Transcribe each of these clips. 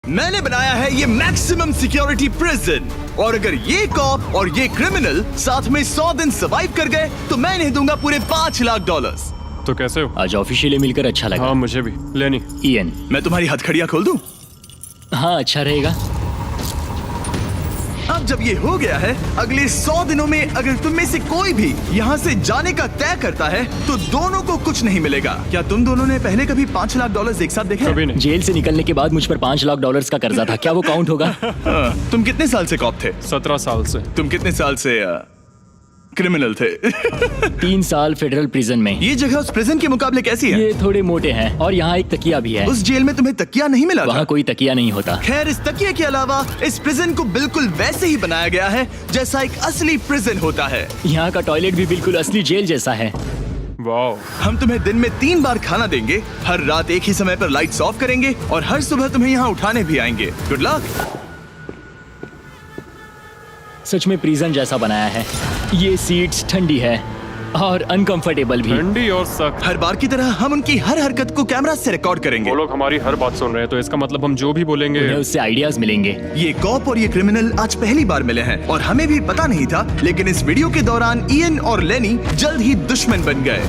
मैंने बनाया है ये मैक्सिमम सिक्योरिटी प्रिजन, और अगर ये कॉप और ये क्रिमिनल साथ में 100 दिन सर्वाइव कर गए तो मैं इन्हें दूंगा पूरे $5 लाख। तो कैसे हो? आज ऑफिशियली मिलकर अच्छा लगा। हाँ मुझे भी। लेनी इयन, मैं तुम्हारी हथकड़ियां खोल दूं? हाँ अच्छा रहेगा। अब जब ये हो गया है, अगले 100 दिनों में अगर तुम में से कोई भी यहाँ से जाने का तय करता है तो दोनों को कुछ नहीं मिलेगा। क्या तुम दोनों ने पहले कभी $5 लाख एक साथ देखे? कभी नहीं। जेल से निकलने के बाद मुझ पर $5 लाख का कर्जा था, क्या वो काउंट होगा? तुम कितने साल से कॉप थे? 17 साल से। तुम कितने साल से क्रिमिनल थे? 3 साल फेडरल प्रिजन में। ये जगह उस प्रिजन के मुकाबले कैसी है? ये थोड़े मोटे हैं और यहाँ एक तकिया भी है। उस जेल में तुम्हें तकिया नहीं मिला था? वहाँ कोई तकिया नहीं होता। खैर, इस तकिए के अलावा इस प्रिजन को बिल्कुल वैसे ही बनाया गया है जैसा एक असली प्रिजन होता है। यहाँ का टॉयलेट भी बिल्कुल असली जेल जैसा है। वाओ। हम तुम्हें दिन में 3 बार खाना देंगे, हर रात एक ही समय पर लाइट्स ऑफ करेंगे और हर सुबह तुम्हें यहाँ उठाने भी आएंगे। Good luck. सच में प्रिजन जैसा बनाया है। ये सीट्स ठंडी है और अनकंफर्टेबल भी। ठंडी और सख्त। हर बार की तरह हम उनकी हर हरकत को कैमरा से रिकॉर्ड करेंगे। वो लोग हमारी हर बात सुन रहे हैं, तो इसका मतलब हम जो भी बोलेंगे उन्हें उससे आइडियाज मिलेंगे। ये कॉप और ये क्रिमिनल आज पहली बार मिले हैं और हमें भी पता नहीं था, लेकिन इस वीडियो के दौरान इयन और लेनी जल्द ही दुश्मन बन गए।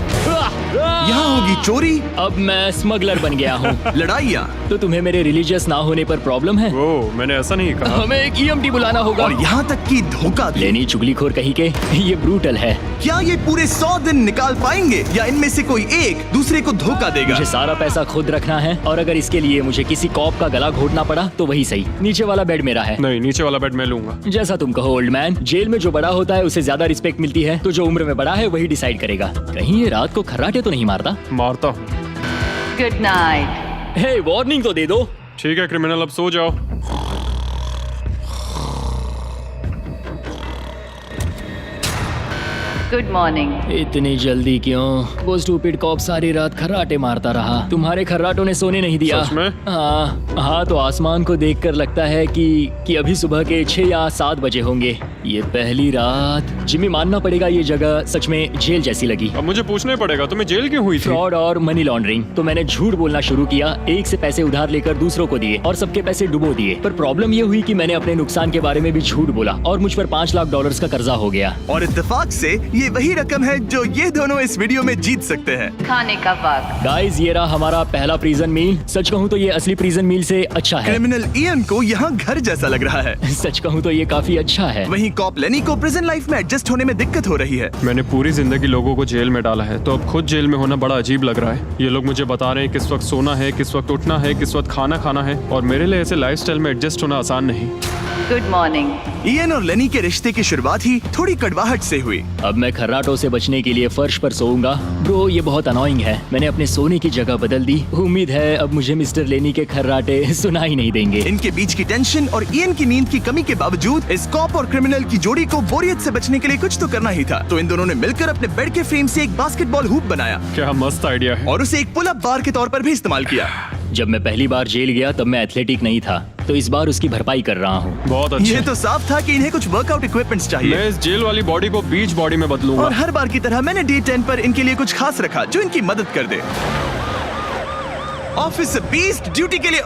यहाँ होगी चोरी, अब मैं स्मगलर बन गया हूँ। लड़ाइयाँ, तो तुम्हें मेरे रिलीजियस ना होने पर प्रॉब्लम है? वो मैंने ऐसा नहीं कहा। हमें एक EMT बुलाना होगा। और यहाँ तक कि धोखा भी। लेनी चुगलीखोर कहीं के, ये ब्रूटल है। क्या ये पूरे 100 दिन निकाल पाएंगे या इनमें से कोई एक दूसरे को धोखा देगा? मुझे सारा पैसा खुद रखना है और अगर इसके लिए मुझे किसी कॉप का गला घोटना पड़ा तो वही सही। नीचे वाला बेड मेरा है। नहीं, नीचे वाला बेड मैं लूंगा। जैसा तुम कहो ओल्ड मैन। जेल में जो बड़ा होता है उसे ज्यादा रिस्पेक्ट मिलती है, तो जो उम्र में बड़ा है वही डिसाइड करेगा। कहीं ये रात को खर्राटे तो नहीं मारता? मारता हूँ। Good night. हे, वार्निंग तो दे दो। ठीक है क्रिमिनल, अब सो जाओ। Good morning. इतनी जल्दी क्यों? वो स्टूपिड कॉप सारी रात खर्राटे मारता रहा। तुम्हारे खर्राटों ने सोने नहीं दिया। सच में? हाँ, तो आसमान को देखकर लगता है कि अभी सुबह के 6 या 7 बजे होंगे। ये पहली रात। जिम्मी, मानना पड़ेगा ये जगह सच में जेल जैसी लगी। अब मुझे पूछना ही पड़ेगा, तुम्हें जेल क्यों हुई थी? फ्रॉड और मनी लॉन्ड्रिंग। तो मैंने झूठ बोलना शुरू किया, एक से पैसे उधार लेकर दूसरों को दिए और सबके पैसे डुबो दिए। पर प्रॉब्लम ये हुई कि मैंने अपने नुकसान के बारे में भी झूठ बोला और मुझ पर $5 लाख का कर्जा हो गया। और इत्तेफाक से ये वही रकम है जो ये दोनों इस वीडियो में जीत सकते हैं। खाने का वक्त। गाइस, ये रहा हमारा पहला प्रिजन मील। सच कहूँ तो ये असली प्रिजन मील से अच्छा है। क्रिमिनल इयन को यहाँ घर जैसा लग रहा है। सच कहूँ तो ये काफी अच्छा है। वहीं कॉप लेनी को प्रिजन लाइफ में एडजस्ट होने में दिक्कत हो रही है। मैंने पूरी जिंदगी लोगों को जेल में डाला है, तो अब खुद जेल में होना बड़ा अजीब लग रहा है। ये लोग मुझे बता रहे हैं किस वक्त सोना है, किस वक्त उठना है, किस वक्त खाना खाना है, और मेरे लिए ऐसे लाइफस्टाइल में एडजस्ट होना आसान नहीं। Good morning. इयन और लेनी के रिश्ते की शुरुआत ही थोड़ी कड़वाहट से हुई। अब मैं खर्राटों से बचने के लिए फर्श पर सोऊंगा। ब्रो, ये बहुत अनोइंग है। मैंने अपने सोने की जगह बदल दी। उम्मीद है अब मुझे मिस्टर लेनी के खर्राटे सुनाई नहीं देंगे। इनके बीच की टेंशन और इयन की नींद की कमी के बावजूद इस कॉप और क्रिमिनल की जोड़ी को बोरियत से बचने के लिए कुछ तो करना ही था। तो इन दोनों ने मिलकर अपने बेड के फ्रेम से एक बास्केटबॉल हूप बनाया क्या मस्त आइडिया है। और उसे एक पुल अप बार के तौर पर भी इस्तेमाल किया। जब मैं पहली बार जेल गया तब मैं एथलेटिक नहीं था, तो इस बार उसकी भरपाई कर रहा हूँ। बहुत अच्छा। ये तो साफ था कि इन्हें कुछ वर्कआउट इक्विपमेंट्स चाहिए। मैं इस जेल वाली बॉडी को बीच बॉडी में बदलूंगा। और हर बार की तरह मैंने डे 10 पर इनके लिए कुछ खास रखा जो इनकी मदद कर दे। ऑफिसर बीस्ट ड्यूटी के लिए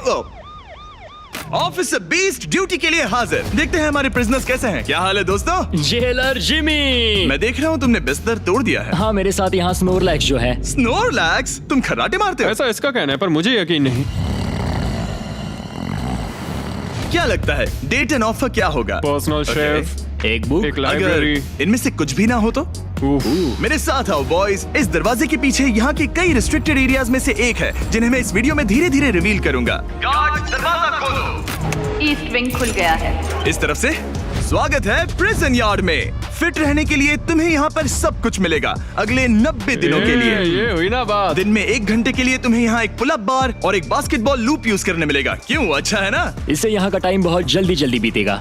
ऑफिसर बीस्ट ड्यूटी के लिए हाजिर। देखते हैं हमारे प्रिजनर्स कैसे हैं। क्या हाल है दोस्तों? Jailer Jimmy. मैं देख रहा हूँ तुमने बिस्तर तोड़ दिया है। हाँ, मेरे साथ यहाँ स्नोरलैक्स जो है। स्नोरलैक्स? तुम खर्राटे मारते हो? ऐसा इसका कहना है, पर मुझे यकीन नहीं। क्या लगता है डे 10 ऑफर क्या होगा? Personal Okay. शेफ, एक बुक। एक अगर लाइब्रेरी। इनमें से कुछ भी ना हो तो? मेरे साथ आओ बॉयज। इस दरवाजे के पीछे यहाँ के कई रिस्ट्रिक्टेड एरियाज में से एक है जिन्हें मैं इस वीडियो में धीरे धीरे रिवील करूंगा। गार्ड, दरवाजा खोलो। ईस्ट विंग खुल गया है। इस तरफ से स्वागत है प्रिजन यार्ड में। फिट रहने के लिए तुम्हें यहाँ पर सब कुछ मिलेगा अगले 90 दिनों के लिए। ये हुई ना बात। दिन में 1 घंटे के लिए तुम्हें यहाँ एक पुल अप बार और एक बास्केटबॉल लूप यूज करने मिलेगा। क्यों, अच्छा है ना? इससे यहाँ का टाइम बहुत जल्दी जल्दी बीतेगा।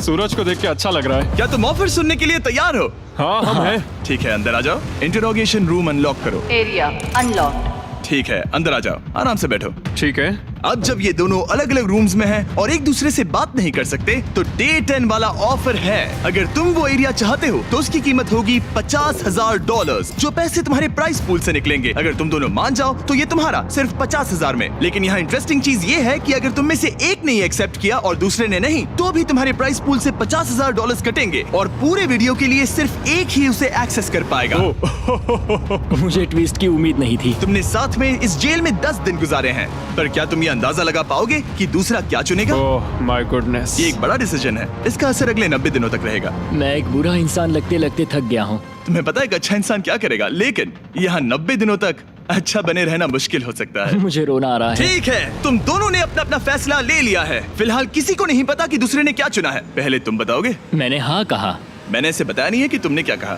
सूरज को देख के अच्छा लग रहा है। क्या तुम ऑफर सुनने के लिए तैयार हो? हाँ, हम हैं। ठीक है, अंदर आ जाओ। इंटरोगेशन रूम अनलॉक करो। Area unlocked. ठीक है, अंदर आ जाओ, आराम से बैठो। ठीक है। अब जब ये दोनों अलग अलग रूम्स में हैं और एक दूसरे से बात नहीं कर सकते, तो डे 10 वाला ऑफर है। अगर तुम वो एरिया चाहते हो तो उसकी कीमत होगी $50,000, जो पैसे तुम्हारे प्राइस पूल से निकलेंगे। अगर तुम दोनों मान जाओ तो ये तुम्हारा सिर्फ 50,000 में। लेकिन यहाँ इंटरेस्टिंग चीज ये है कि अगर तुम में से एक ने एक्सेप्ट किया और दूसरे ने नहीं, तो भी तुम्हारे प्राइस पूल से $50,000 कटेंगे और पूरे वीडियो के लिए सिर्फ एक ही उसे एक्सेस कर पाएगा। मुझे ट्विस्ट की उम्मीद नहीं थी। तुमने साथ में इस जेल में 10 दिन गुजारे हैं, पर क्या तुम ये अंदाजा लगा पाओगे कि दूसरा क्या चुनेगा? Oh my goodness. ये एक बड़ा डिसीजन है। इसका असर अगले 90 दिनों तक रहेगा। मैं एक बुरा इंसान लगते लगते थक गया हूँ। तुम्हें पता है एक अच्छा इंसान क्या करेगा, लेकिन यहाँ 90 दिनों तक अच्छा बने रहना मुश्किल हो सकता है। मुझे रोना आ रहा है। ठीक है, तुम दोनों ने अपना अपना फैसला ले लिया है। फिलहाल किसी को नहीं पता कि दूसरे ने क्या चुना है। पहले तुम बताओगे? मैंने हाँ कहा। मैंने इसे बताया नहीं है कि तुमने क्या कहा।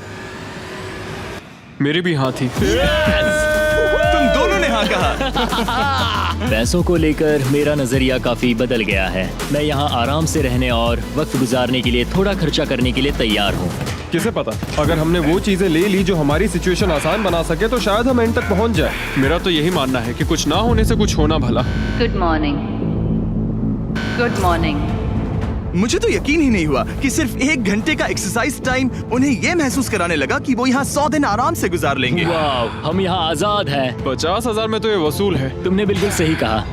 मेरी भी हाँ थी। तुम दोनों ने हाँ कहा। पैसों को लेकर मेरा नजरिया काफी बदल गया है। मैं यहाँ आराम से रहने और वक्त गुजारने के लिए थोड़ा खर्चा करने के लिए तैयार हूँ। किसे पता, अगर हमने वो चीजें ले ली जो हमारी सिचुएशन आसान बना सके तो शायद हम एंड तक पहुंच जाए। मेरा तो यही मानना है कि कुछ ना होने से कुछ होना भला। Good morning. Good morning. मुझे तो यकीन ही नहीं हुआ कि सिर्फ 1 घंटे का एक्सरसाइज टाइम उन्हें ये महसूस कराने लगा कि वो यहाँ 100 दिन आराम से गुजार लेंगे। वाह, हम यहाँ आजाद हैं। 50,000 में तो ये वसूल है। तुमने बिल्कुल सही कहा।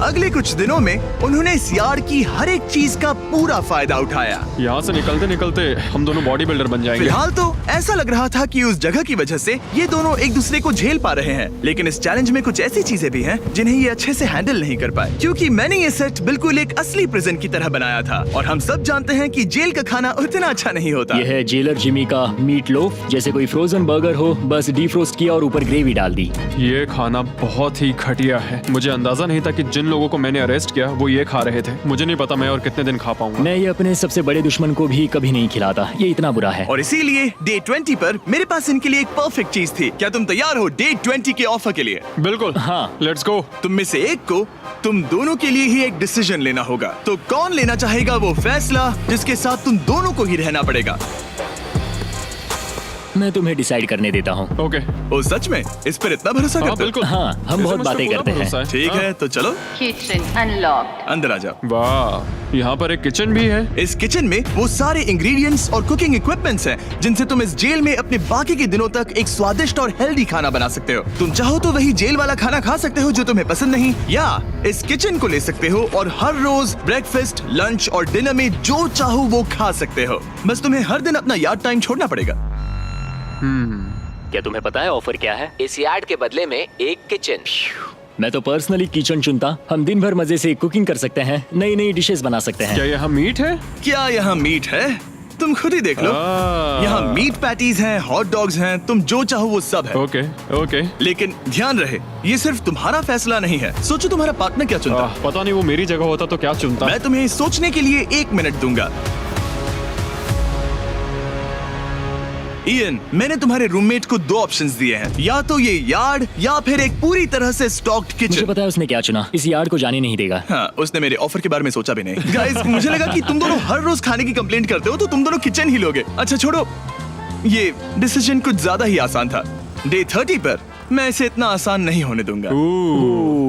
अगले कुछ दिनों में उन्होंने इस यार्ड की हर एक चीज का पूरा फायदा उठाया। यहाँ से निकलते निकलते हम दोनों बॉडी बिल्डर बन जाएंगे। फिलहाल तो ऐसा लग रहा था कि उस जगह की वजह से ये दोनों एक दूसरे को झेल पा रहे हैं, लेकिन इस चैलेंज में कुछ ऐसी चीजें भी हैं जिन्हें ये अच्छे से हैंडल नहीं कर पाए, क्योंकि मैंने ये सेट बिल्कुल एक असली प्रिजन की तरह बनाया था। और हम सब जानते हैं कि जेल का खाना उतना अच्छा नहीं होता। यह है जेलर जिमी का मीट लोफ, जैसे कोई फ्रोजन बर्गर हो, बस डीफ्रोस्ट किया और ऊपर ग्रेवी डाल दी। ये खाना बहुत ही घटिया है। मुझे अंदाजा नहीं था कि जिन लोगों को मैंने अरेस्ट किया वो ये खा रहे थे। मुझे नहीं पता मैं और कितने दिन खा पाऊंगा। मैं ये अपने सबसे बड़े दुश्मन को भी कभी नहीं खिलाता, ये इतना बुरा है। और इसीलिए डे 20 पर मेरे पास इनके लिए एक परफेक्ट चीज थी। क्या तुम तैयार हो डे 20 के ऑफर के लिए? बिल्कुल हाँ। Let's go. तुम में से एक को तुम दोनों के लिए ही एक डिसीजन लेना होगा। तो कौन लेना चाहेगा वो फैसला जिसके साथ तुम दोनों को ही रहना पड़ेगा? मैं तुम्हें डिसाइड करने देता हूँ। ओके। ओ सच में इस पर इतना भरोसा हाँ करते हो? बिल्कुल। हाँ, हम बहुत बातें करते हैं। ठीक है, तो चलो Kitchen unlocked. अंदर आ जाओ। वाह, यहाँ पर एक किचन भी है। इस किचन में वो सारे इंग्रेडिएंट्स और कुकिंग इक्विपमेंट्स हैं जिनसे तुम इस जेल में अपने बाकी के दिनों तक एक स्वादिष्ट और हेल्दी खाना बना सकते हो। तुम चाहो तो वही जेल वाला खाना खा सकते हो जो तुम्हें पसंद नहीं, या इस किचन को ले सकते हो और हर रोज ब्रेकफास्ट, लंच और डिनर में जो चाहो वो खा सकते हो। बस तुम्हें हर दिन अपना यार्ड टाइम छोड़ना पड़ेगा। क्या तुम्हें पता है ऑफर क्या है? इस यार्ड के बदले में एक किचन। मैं तो पर्सनली किचन चुनता। हम दिन भर मजे से कुकिंग कर सकते हैं, नई नई डिशेस बना सकते हैं। क्या यहाँ मीट है? क्या यहाँ मीट है? तुम खुद ही देख लो। यहाँ मीट पैटीज हैं, हॉट डॉग्स हैं, तुम जो चाहो वो सब है। Okay okay. लेकिन ध्यान रहे, ये सिर्फ तुम्हारा फैसला नहीं है। सोचो तुम्हारा पार्टनर क्या चुनता। पता नहीं वो मेरी जगह होता तो क्या चुनता। मैं तुम्हें सोचने के लिए 1 मिनट दूंगा। इयन, मैंने तुम्हारे रूममेट को 2 ऑप्शंस दिए हैं, या तो ये यार्ड या फिर एक पूरी तरह से स्टॉक्ड मुझे किचन। पता है उसने क्या चुना। इस यार्ड को जाने नहीं देगा। हाँ, उसने मेरे ऑफर के बारे में सोचा भी नहीं। गाइस, मुझे लगा कि तुम दोनों हर रोज खाने की कंप्लेंट करते हो तो तुम दोनों किचन ही लोगे। अच्छा छोड़ो, ये डिसीजन कुछ ज्यादा ही आसान था। डे 30 पर मैं इसे इतना आसान नहीं होने दूंगा।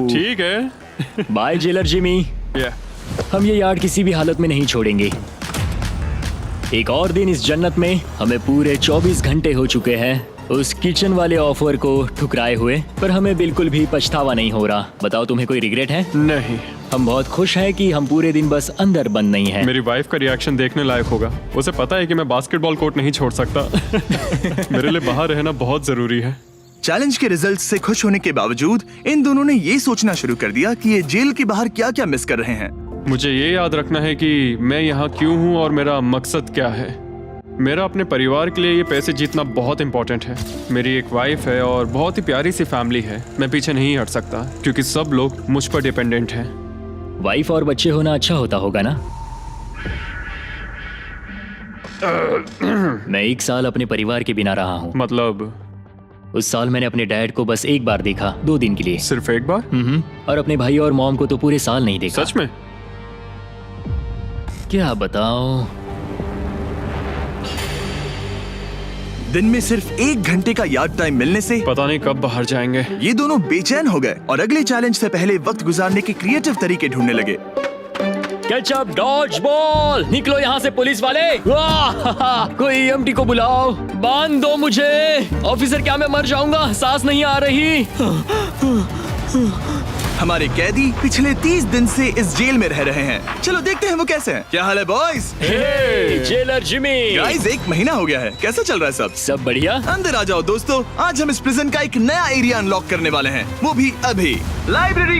ठीक है। By jailer Jimmy. हम ये यार्ड किसी भी हालत में नहीं छोड़ेंगे। एक और दिन इस जन्नत में। हमें पूरे 24 घंटे हो चुके हैं उस किचन वाले ऑफर को ठुकराए हुए, पर हमें बिल्कुल भी पछतावा नहीं हो रहा। बताओ, तुम्हें कोई रिग्रेट है? नहीं। हम बहुत खुश हैं कि हम पूरे दिन बस अंदर बंद नहीं हैं। मेरी वाइफ का रिएक्शन देखने लायक होगा। उसे पता है कि मैं बास्केटबॉल कोर्ट नहीं छोड़ सकता। मेरे लिए बाहर रहना बहुत जरूरी है। चैलेंज के रिजल्ट से खुश होने के बावजूद इन दोनों ने ये सोचना शुरू कर दिया कि ये जेल के बाहर क्या क्या मिस कर रहे हैं। मुझे ये याद रखना है कि मैं यहाँ क्यों हूँ और मेरा मकसद क्या है। मेरा अपने परिवार के लिए ये पैसे जीतना बहुत इंपॉर्टेंट है। मेरी एक वाइफ है और बहुत ही प्यारी सी फैमिली है। मैं पीछे नहीं हट सकता क्योंकि सब लोग मुझ पर डिपेंडेंट हैं। वाइफ और बच्चे होना अच्छा होता होगा ना? मैं 1 साल अपने परिवार के बिना रहा हूँ। मतलब? उस साल मैंने अपने डैड को बस 1 बार देखा, 2 दिन के लिए। सिर्फ 1 बार? और अपने भाई और मॉम को तो पूरे साल नहीं देखा। सच में? क्या बताओ। दिन में सिर्फ 1 घंटे का यार्ड टाइम मिलने से पता नहीं कब बाहर जाएंगे। ये दोनों बेचैन हो गए और अगले चैलेंज से पहले वक्त गुजारने के क्रिएटिव तरीके ढूंढने लगे। केचप डॉज बॉल, निकलो यहाँ से पुलिस वाले। वाह, कोई EMT को बुलाओ, बांध दो मुझे। ऑफिसर क्या मैं मर जाऊंगा, सांस नहीं आ रही। हमारे कैदी पिछले 30 दिन से इस जेल में रह रहे हैं। चलो देखते हैं वो कैसे हैं। क्या हाल है बॉयज? हे, जेलर जिमी। गाइस 1 महीना हो गया है, कैसा चल रहा है सब? सब बढ़िया। अंदर आ जाओ दोस्तों, आज हम इस प्रिजन का एक नया एरिया अनलॉक करने वाले हैं, वो भी अभी। लाइब्रेरी